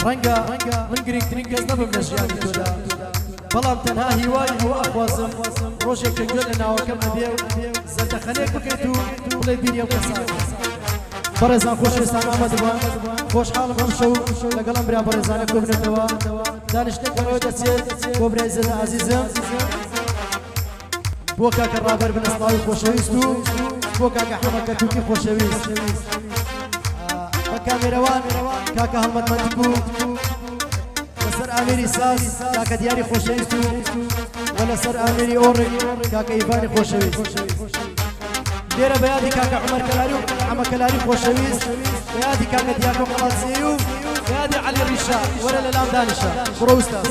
ڕەنگە من گرنگترین کەس نەبم لە ژیانی تۆدا بەڵام تەنها هیوای ئەوە ئەخوازم ڕۆژێک کە گوێ لە ناوەکەم ئەبێ و زەردەخەنێک بکەیت و بڵێ بیری ئەو کەسان بەڕێزان خۆشەویستان ئامادەبە خۆشحاڵم ئەم شەو لەگەڵم برا بەڕێزانە کۆبنێتەوە دانیشتێکەوە دەچێت بۆ برای زێدە عەزیزم بۆ کاکە ڕابەر بن ئەسڵاوی خۆشەویست و بۆ کاکە حەمەکە تووکی خۆشەویست بە کامێرەوان کاکە هەڵمەتمەندی بوو لەسەر ئامێری ساز کاکە دیاری خۆشەویست و و لەسەر ئامێری ئۆڕێک کاکە ئیڤانی خۆشەویست لێرە بە یادی کاکە عومەر کەلاری و حەمە کەلاری خۆشەویست بە یادی کاکە دیاکۆ قەڵاتزێی و بە یادی عەلی ڕیشا وەرە لە لام دانیشە بڕۆ ئوستاز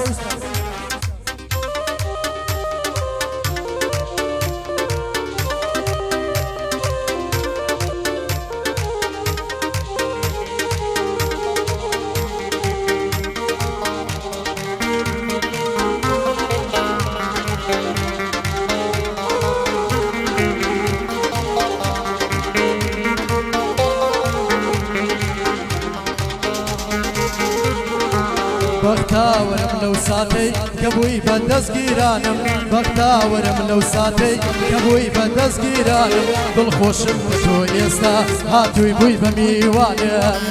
بەختاوەرم لەو ساتەی کە بووی بە دەستگیرانم بەختاوەرم لەو ساتەی کە بووی بە دەستگیرانم دڵخۆشم بۆ تۆ ئێستا هاتووی بووی بە میوانم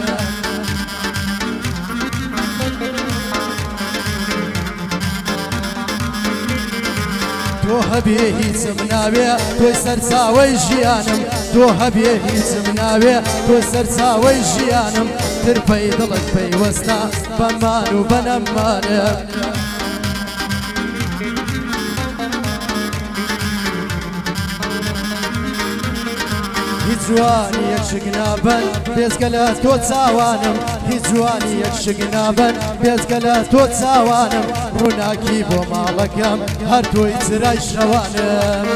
تۆ هەبێ هیچم ناوێ تۆی سەرچاوەی ژیانم تۆ هەبێ هیچم ناوێ تۆی سەرچاوەی ژیانم ترپەی دڵت پەیوەستە بەمان و بەنەمانە هیچ جوانی یەکشک نابن بێزگە لە تۆ چاوانم هیچ جوانی یەکشک نابن بێزگە لە تۆ چاوانم ڕووناکی بۆ ماڵەکەم هەر تۆی چرای شەوانم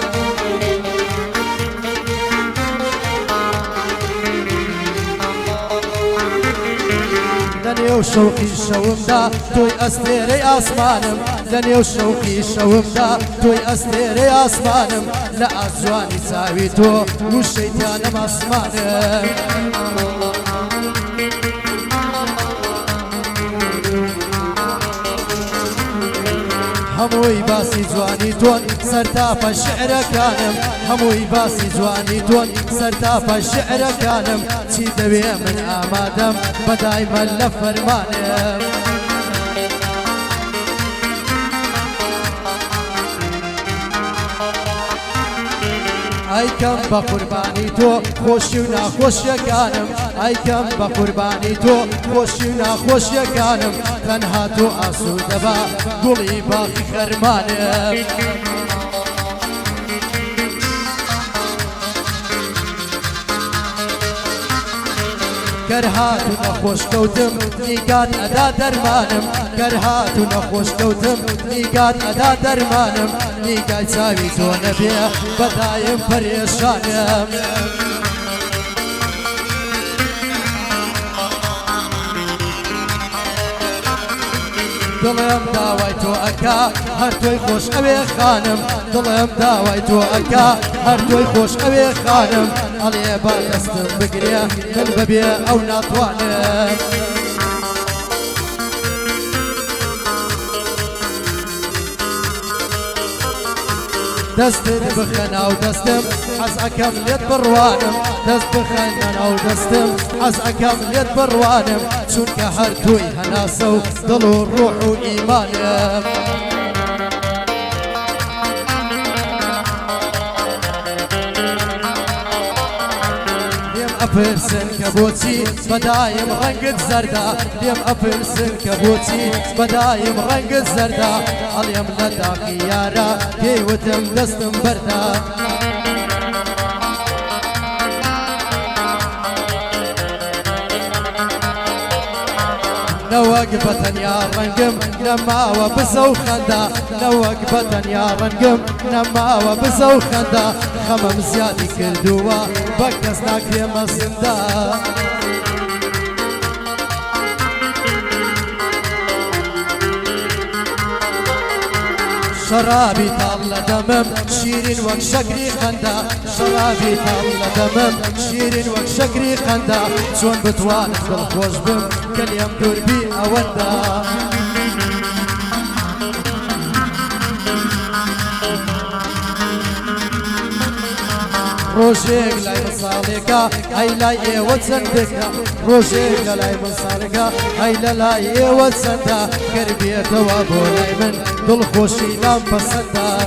لەنێو شەوقی شەومدا تۆی ئەستێرەی ئاسمانم لەنێو شەوقی شەومدا تۆی ئەستێرەی ئاسمانم لە ئازوانی چاوی تۆ وشەیتانم ئاسمانم هەمووی باسی جوانی تۆن سەرتاپە شعرەکانم هەمووی باسی جوانی تۆن سەرتاپە شعرەکانم چی دەوێ من ئامادەم بەدایمە لە فەرمانم ئایکەم بە قوربانی تۆ خۆشی و ناخۆشیەکانم ئایکەم بە قوربانی تۆ خۆشی و ناخۆشیەکانم تەنها تۆ ئاسوودە بە گوڵی باقی خەرمانم گەر هاتوو نەخۆشکەوتم نیگات ئەدا دەرمانم گەر هاتوو نەخۆشکەوتم نیگات ئەدا دەرمانم نیگای چاوی تۆ نەبێ بەدایم پەرێشانم دڵم داوای تۆ ئەکا هەر تۆی خۆش ئەوێ خانم دڵم داوای تۆ ئەکا هەر تۆی خۆش ئەوێ خانم ئەڵێ با دەستم بگرێ من بەبێ ئەو ناتوانم دەستت بخە ناو دەستم حەز ئەکەم لێت بڕوانم دەست بخە ناو دەستم حەز ئەکەم لێت بڕوانم چونکە هەر تۆی هەناسە و دڵ و ڕوح و ئیمانم ئەپرسن کە بۆچی بەدایم ڕەنگت زەردا لێم ئەپرسن کە بۆچی بەدایم ڕەنگت زەردا هەڵێم لە داقی یارە پێیوتم دەستم بەردا نەوەک بە تەنیا ڕەنگم نەماوە بزە و خەندا نەوەک بە تەنیا ڕەنگم نەماوە بزە و خەندا خەمەم زیادی کردووە بە کەس ناکرێمە زندا شرابي طال دمم شيرين وك شكري خندا شرابي طال دمم شيرين وك شكري خندا شون بتوانس بالخوش بم كل يوم دور بي أوندا روشيك لاي مصاليكا هاي لاي وتسندكا روشيك لاي مصاليكا هاي لاي وتسندا كربية وابو لايمن دل خوشي لام بسندا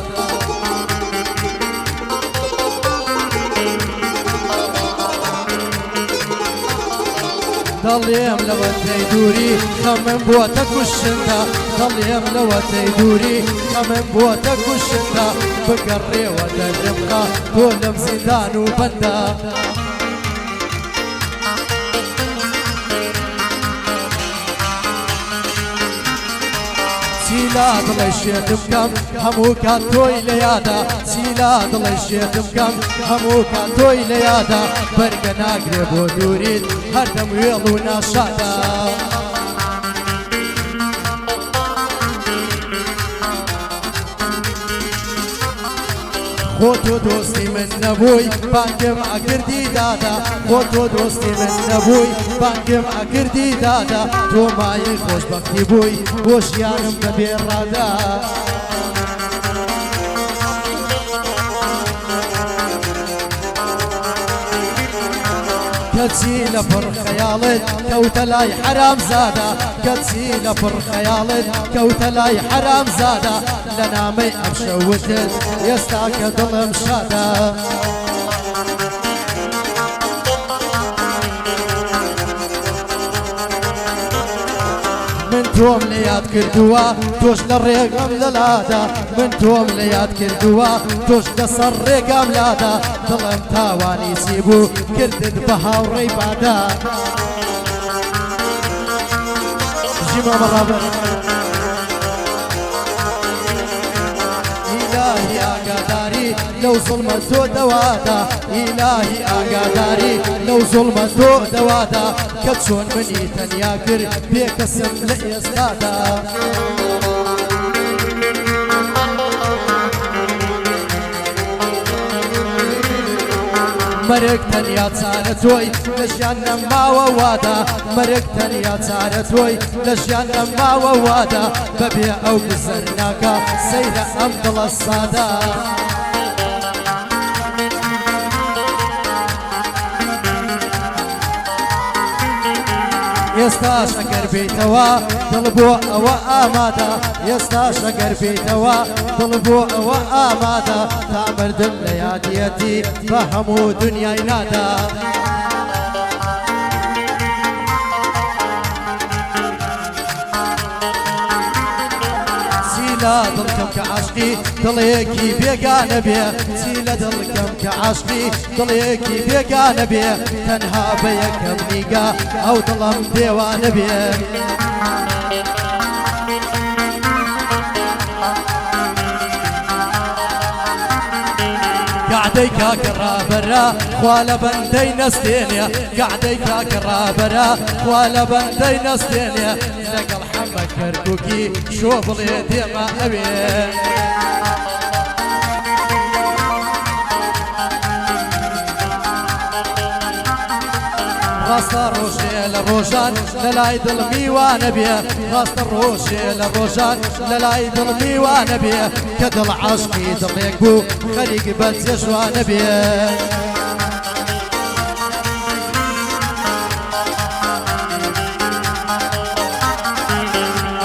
ضليم لو تيدوري خمم بوتك وشندا ضليم لو تيدوري خمم بوتك وشندا بقري ودربقا بولم زيدان وبندا سيلا ضل الشيخ بكم همو كان توي ليادا سيلا ضل الشيخ بكم همو كان توي ليادا برقنا قريب ودوريد هردم ويلونا شادا خوتو دوستي من نبوي بانكم اكردي دادا خوتو دوستي من نبوي بانكم اكردي دادا تو ماي خوش بختي بوي وشيانم ببير رادا كتسي لفر خيالت كوتلاي حرام زادا كتسي لفر خيالت كوتلاي حرام زادا لنا مي أمشوتت يستاك ظلم شادا من توم ليات كردوا توش للريقم للادا من توم ليات كردوا توش لصر ريقم لادا ظلم تاواني سيبو كردد بها وريبادا جيما مرابر إلهي أقداري لو ظلمتو دوادا إلهي أقداري لو ظلمتو دوادا كتشون مني تنياكر بيك اسم لإستادا مرق تنيا صارتوي لجانا ما ووادا مرق تنيا صارتوي لجانا ما ووادا ببيع او بزرناكا سيدة أمضل الصادا يستا شكر بيتوا طلبوا او امادا يستا شكر بيتوا طلبوا او امادا تعمر دلياتيتي فهموا دنيا ينادا سيلا ضلكم كعشقي ضليكي بيقان بيه سيلا ضلكم كعشقي ضليكي بيقان بيه تنها بيك بنيقا او ضلم ديوان بيه قعدي كاكرا برا خوالا بندي نستينيا قعدي كاكرا برا خوالا بندي نستينيا لقل حمك كركوكي شوف ليدي ما أبي راست الروشي للروشان للاي ظلمي وانا بيه راست الروشي للروشان للاي ظلمي وانا بيه كدل عشقي ضليك بو خليق بتزش وانا بيه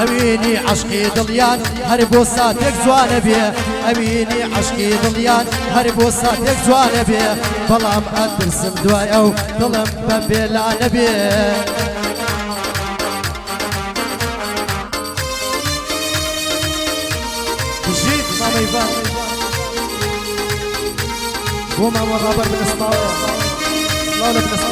أبيني عشقي ضليان هربو صاتك زوان بيه أبيني عشقي ضليان هربو صاتك زوان بيه بلام أدرسم دواي أو ظلم ببيلا نبيه جيت ماما يبان وما مرابر من اسماء لا بن اسماء